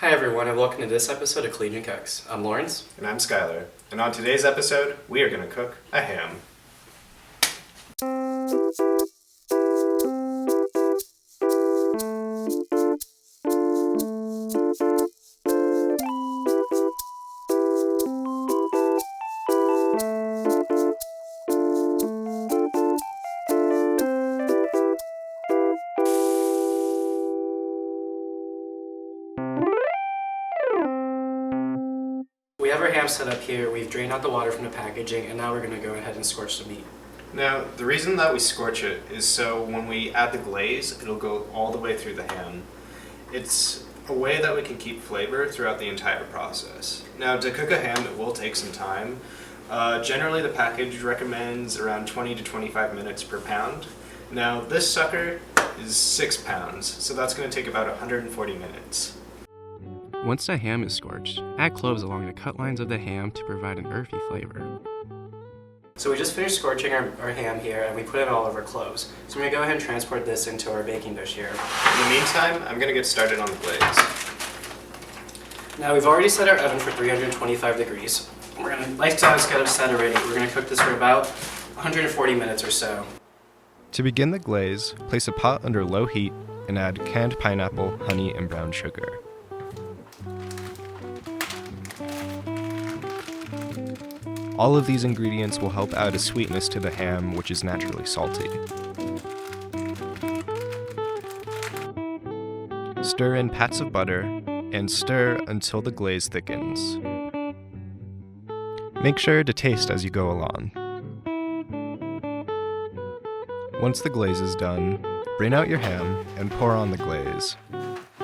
Hi everyone, and welcome to this episode of Collegian Cooks. I'm Lawrence. And I'm Skyler. And on today's episode, we are going to cook a ham. We have our ham set up here, we've drained out the water from the packaging, and now we're going to go ahead and scorch the meat. Now, the reason that we scorch it is so when we add the glaze, it'll go all the way through the ham. It's a way that we can keep flavor throughout the entire process. Now, to cook a ham, it will take some time. Generally, the package recommends around 20 to 25 minutes per pound. Now, this sucker is 6 pounds, so that's going to take about 140 minutes. Once the ham is scorched, add cloves along the cut lines of the ham to provide an earthy flavor. So we just finished scorching our ham here, and we put it all over cloves. So I'm going to go ahead and transport this into our baking dish here. In the meantime, I'm going to get started on the glaze. Now we've already set our oven for 325 degrees. We're going to, like Skyler's got it set already, we're going to cook this for about 140 minutes or so. To begin the glaze, place a pot under low heat and add canned pineapple, honey, and brown sugar. All of these ingredients will help add a sweetness to the ham, which is naturally salty. Stir in pats of butter and stir until the glaze thickens. Make sure to taste as you go along. Once the glaze is done, drain out your ham and pour on the glaze.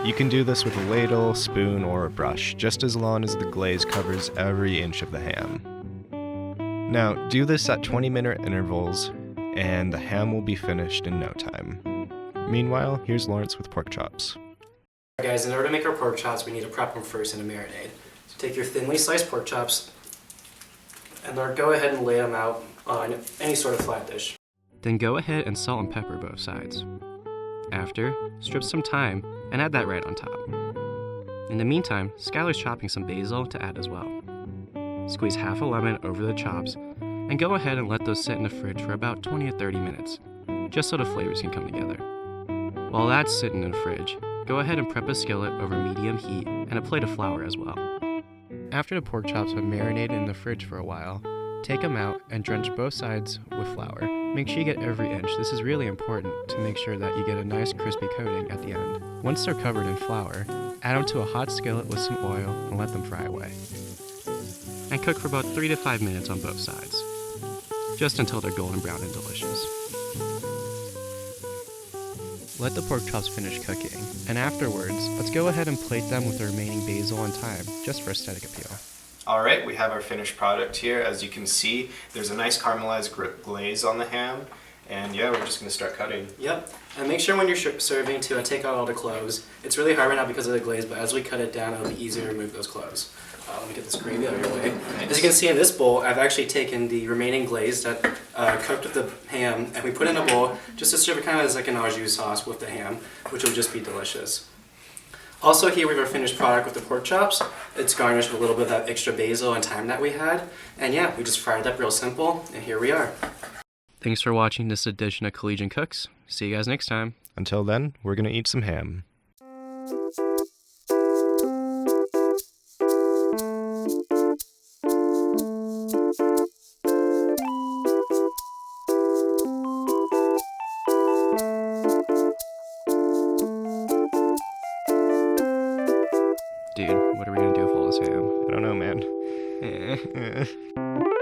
You can do this with a ladle, spoon, or a brush, just as long as the glaze covers every inch of the ham. Now, do this at 20-minute intervals, and the ham will be finished in no time. Meanwhile, here's Lawrence with pork chops. Alright guys, in order to make our pork chops, we need to prep them first in a marinade. So take your thinly sliced pork chops, and go ahead and lay them out on any sort of flat dish. Then go ahead and salt and pepper both sides. After, strip some thyme and add that right on top. In the meantime, Skyler's chopping some basil to add as well. Squeeze half a lemon over the chops, and go ahead and let those sit in the fridge for about 20 to 30 minutes, just so the flavors can come together. While that's sitting in the fridge, go ahead and prep a skillet over medium heat and a plate of flour as well. After the pork chops have marinated in the fridge for a while, take them out and drench both sides with flour. Make sure you get every inch. This is really important to make sure that you get a nice crispy coating at the end. Once they're covered in flour, add them to a hot skillet with some oil and let them fry away. And cook for about 3 to 5 minutes on both sides, just until they're golden brown and delicious. Let the pork chops finish cooking, and afterwards, let's go ahead and plate them with the remaining basil and thyme, just for aesthetic appeal. Alright, we have our finished product here. As you can see, there's a nice caramelized glaze on the ham. And yeah, we're just going to start cutting. Yep, and make sure when you're serving to take out all the cloves. It's really hard right now because of the glaze, but as we cut it down, it'll be easier to remove those cloves. Let me get this gravy out of your way. Nice. As you can see in this bowl, I've actually taken the remaining glaze that cooked with the ham, and we put it in a bowl just to serve it kind of as like an au jus sauce with the ham, which will just be delicious. Also here we have our finished product with the pork chops. It's garnished with a little bit of that extra basil and thyme that we had. And yeah, we just fried it up real simple, and here we are. Thanks for watching this edition of Collegian Cooks. See you guys next time. Until then, we're gonna eat some ham. Dude, what are we gonna do with all this ham? I don't know, man. Eh.